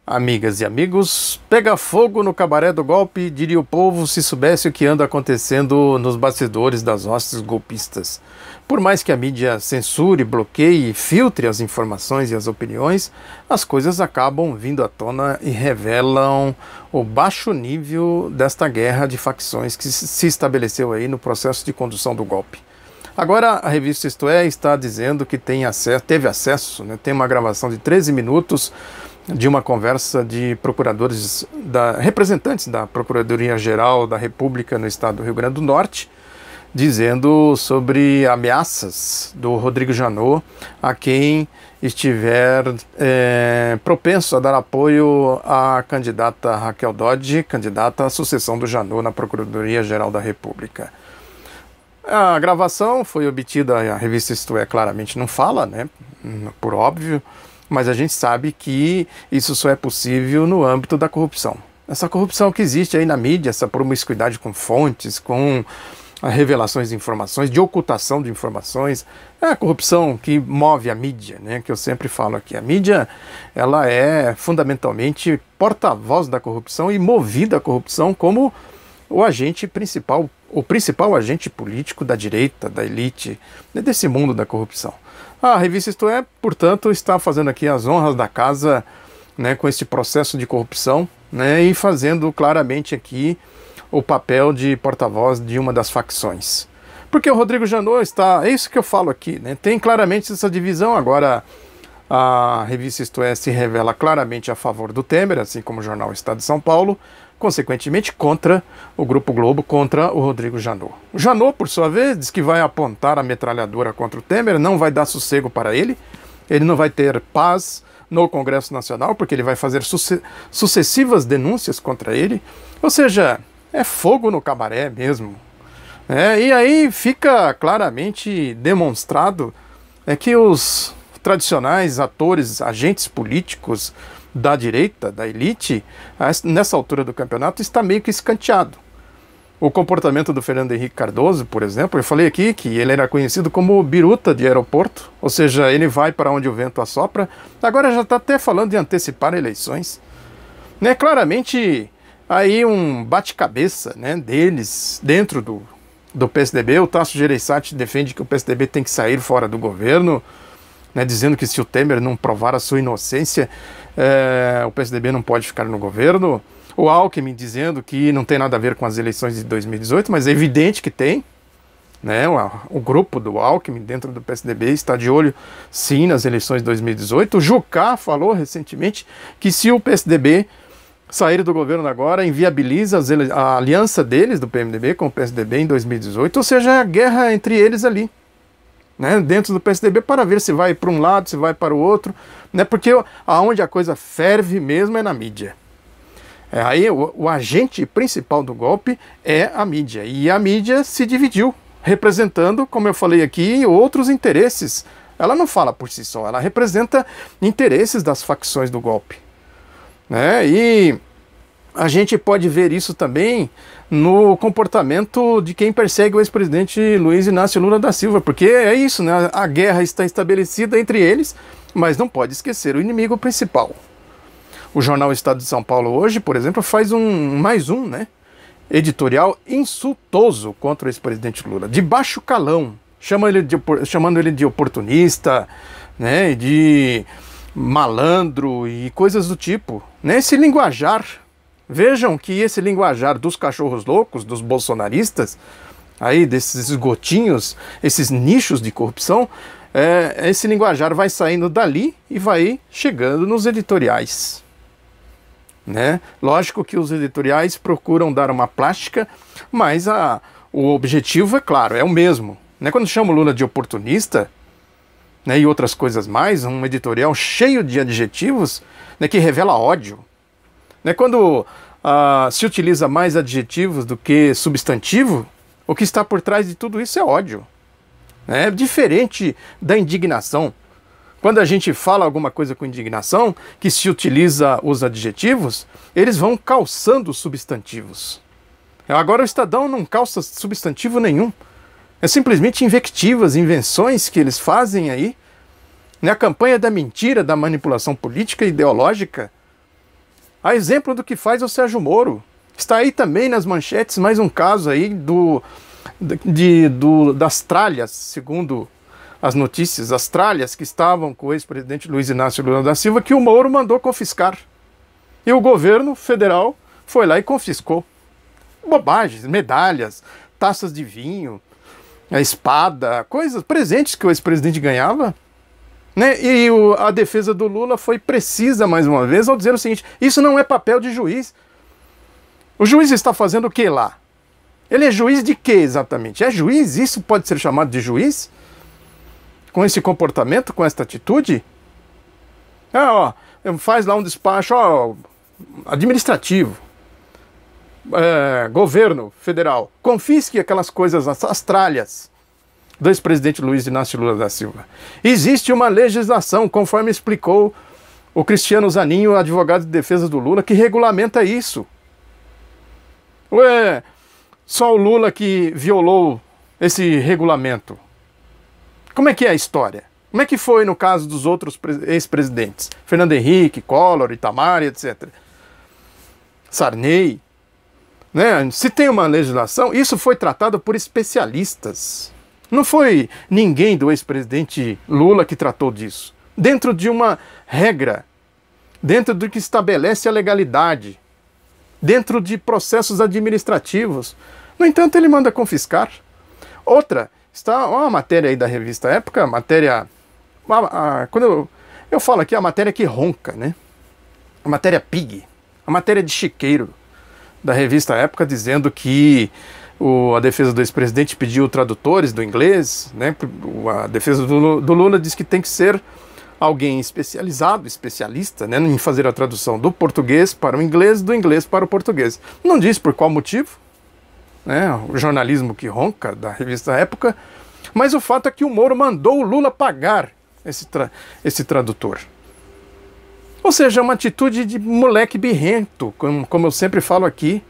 Amigas e amigos, pega fogo no cabaré do golpe, diria o povo se soubesse o que anda acontecendo nos bastidores das hostes golpistas. Por mais que a mídia censure, bloqueie e filtre as informações e as opiniões, as coisas acabam vindo à tona e revelam o baixo nível desta guerra de facções que se estabeleceu aí no processo de condução do golpe. Agora a revista Isto É está dizendo que teve acesso, tem uma gravação de 13 minutos de uma conversa de procuradores, representantes da Procuradoria-Geral da República no estado do Rio Grande do Norte, dizendo sobre ameaças do Rodrigo Janot a quem estiver propenso a dar apoio à candidata Raquel Dodge, candidata à sucessão do Janot na Procuradoria-Geral da República. A gravação foi obtida, a revista Isto É claramente não fala, por óbvio, mas a gente sabe que isso só é possível no âmbito da corrupção. Essa corrupção que existe aí na mídia, essa promiscuidade com fontes, com revelações de informações, de ocultação de informações, é a corrupção que move a mídia, que eu sempre falo aqui. A mídia, ela é fundamentalmente porta-voz da corrupção e movida à corrupção como o agente principal, o principal agente político da direita, da elite, desse mundo da corrupção. A revista Isto É, portanto, está fazendo aqui as honras da casa, com esse processo de corrupção, e fazendo claramente aqui o papel de porta-voz de uma das facções. Porque o Rodrigo Janot é isso que eu falo aqui, tem claramente essa divisão. Agora a revista Isto É se revela claramente a favor do Temer, assim como o jornal Estado de São Paulo, consequentemente contra o Grupo Globo, contra o Rodrigo Janot. O Janot, por sua vez, diz que vai apontar a metralhadora contra o Temer, não vai dar sossego para ele não vai ter paz no Congresso Nacional, porque ele vai fazer sucessivas denúncias contra ele, ou seja, é fogo no cabaré mesmo. E aí fica claramente demonstrado que os tradicionais atores, agentes políticos da direita, da elite, nessa altura do campeonato, está meio que escanteado. O comportamento do Fernando Henrique Cardoso, por exemplo, eu falei aqui que ele era conhecido como biruta de aeroporto, ou seja, ele vai para onde o vento assopra, agora já está até falando de antecipar eleições. Claramente, aí um bate-cabeça deles dentro do PSDB, o Tasso Gereissati defende que o PSDB tem que sair fora do governo, dizendo que se o Temer não provar a sua inocência, o PSDB não pode ficar no governo. O Alckmin dizendo que não tem nada a ver com as eleições de 2018, mas é evidente que tem. O grupo do Alckmin dentro do PSDB está de olho sim nas eleições de 2018. O Jucá falou recentemente que se o PSDB sair do governo agora, inviabiliza a aliança deles, do PMDB, com o PSDB em 2018, ou seja, é a guerra entre eles ali, dentro do PSDB, para ver se vai para um lado, se vai para o outro, porque aonde a coisa ferve mesmo é na mídia. Aí o agente principal do golpe é a mídia, e a mídia se dividiu, representando, como eu falei aqui, outros interesses. Ela não fala por si só, ela representa interesses das facções do golpe. E a gente pode ver isso também no comportamento de quem persegue o ex-presidente Luiz Inácio Lula da Silva, porque é isso, a guerra está estabelecida entre eles, mas não pode esquecer o inimigo principal. O jornal Estado de São Paulo hoje, por exemplo, faz mais um editorial insultoso contra o ex-presidente Lula, de baixo calão, chamando ele de oportunista, de malandro e coisas do tipo. Esse linguajar, vejam que esse linguajar dos cachorros loucos, dos bolsonaristas, aí desses esgotinhos, esses nichos de corrupção, esse linguajar vai saindo dali e vai chegando nos editoriais. Lógico que os editoriais procuram dar uma plástica, mas o objetivo, é claro, é o mesmo. Quando chama o Lula de oportunista, e outras coisas mais, um editorial cheio de adjetivos que revela ódio. Quando se utiliza mais adjetivos do que substantivo, o que está por trás de tudo isso é ódio. É diferente da indignação. Quando a gente fala alguma coisa com indignação, que se utiliza os adjetivos, eles vão calçando substantivos. Agora o Estadão não calça substantivo nenhum. É simplesmente invectivas, invenções que eles fazem aí. A campanha da mentira, da manipulação política e ideológica. A exemplo do que faz o Sérgio Moro. Está aí também nas manchetes mais um caso aí das tralhas, segundo as notícias, as tralhas que estavam com o ex-presidente Luiz Inácio Lula da Silva, que o Moro mandou confiscar. E o governo federal foi lá e confiscou. Bobagens, medalhas, taças de vinho, a espada, coisas, presentes que o ex-presidente ganhava. Né? E a defesa do Lula foi precisa mais uma vez ao dizer o seguinte: isso não é papel de juiz. O juiz está fazendo o que lá? Ele é juiz de quê exatamente? É juiz? Isso pode ser chamado de juiz? Com esse comportamento, com essa atitude? Faz lá um despacho administrativo. Governo federal, confisque aquelas coisas, as tralhas do ex-presidente Luiz Inácio Lula da Silva. Existe uma legislação, conforme explicou o Cristiano Zanin, advogado de defesa do Lula, que regulamenta isso. Só o Lula que violou esse regulamento? Como é que é a história? Como é que foi no caso dos outros ex-presidentes? Fernando Henrique, Collor, Itamar, etc. Sarney. Né? Se tem uma legislação, isso foi tratado por especialistas. Não foi ninguém do ex-presidente Lula que tratou disso. Dentro de uma regra, dentro do que estabelece a legalidade, dentro de processos administrativos. No entanto, ele manda confiscar. Outra, está uma matéria aí da revista Época, matéria... quando eu falo aqui, a matéria que ronca, né? A matéria pig, a matéria de chiqueiro da revista Época, dizendo que a defesa do ex-presidente pediu tradutores do inglês, né? A defesa do Lula diz que tem que ser alguém especializado, especialista, né, em fazer a tradução do português para o inglês, do inglês para o português. Não diz por qual motivo, né, o jornalismo que ronca da revista Época, mas o fato é que o Moro mandou o Lula pagar esse tradutor. Ou seja, uma atitude de moleque birrento, como eu sempre falo aqui,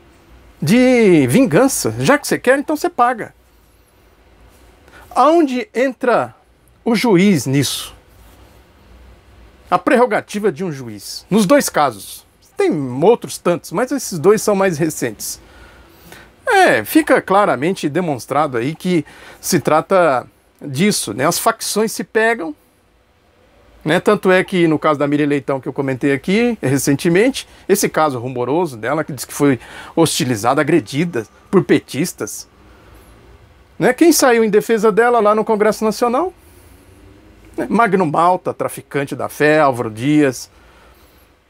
de vingança. Já que você quer, então você paga. Aonde entra o juiz nisso? A prerrogativa de um juiz. Nos dois casos. Tem outros tantos, mas esses dois são mais recentes. Fica claramente demonstrado aí que se trata disso, né? As facções se pegam, né? Tanto é que no caso da Miriam Leitão, que eu comentei aqui recentemente, esse caso rumoroso dela, que diz que foi hostilizada, agredida por petistas, né? Quem saiu em defesa dela lá no Congresso Nacional? Magno Malta, traficante da fé, Álvaro Dias,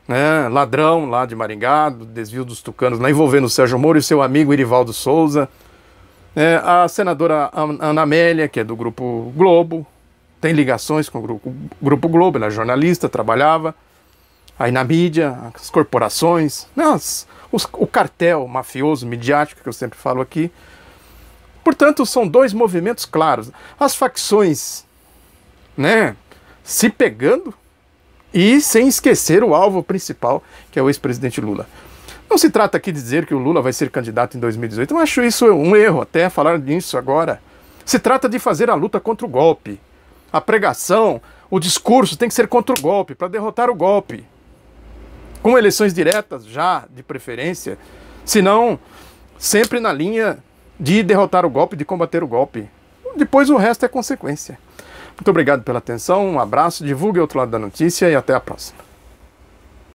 né, ladrão lá de Maringá, do desvio dos tucanos, lá envolvendo o Sérgio Moro e seu amigo Irivaldo Souza, a senadora Ana Amélia, que é do Grupo Globo, tem ligações com o Grupo Globo, ela é jornalista, trabalhava aí na mídia, as corporações, o cartel mafioso, midiático, que eu sempre falo aqui. Portanto, são dois movimentos claros. As facções, né, se pegando e sem esquecer o alvo principal, que é o ex-presidente Lula. Não se trata aqui de dizer que o Lula vai ser candidato em 2018. Eu acho isso um erro até falar nisso agora. Se trata de fazer a luta contra o golpe. A pregação, o discurso tem que ser contra o golpe, para derrotar o golpe. Com eleições diretas já, de preferência, senão sempre na linha de derrotar o golpe, de combater o golpe. Depois o resto é consequência. Muito obrigado pela atenção, um abraço, divulgue o outro lado da notícia e até a próxima.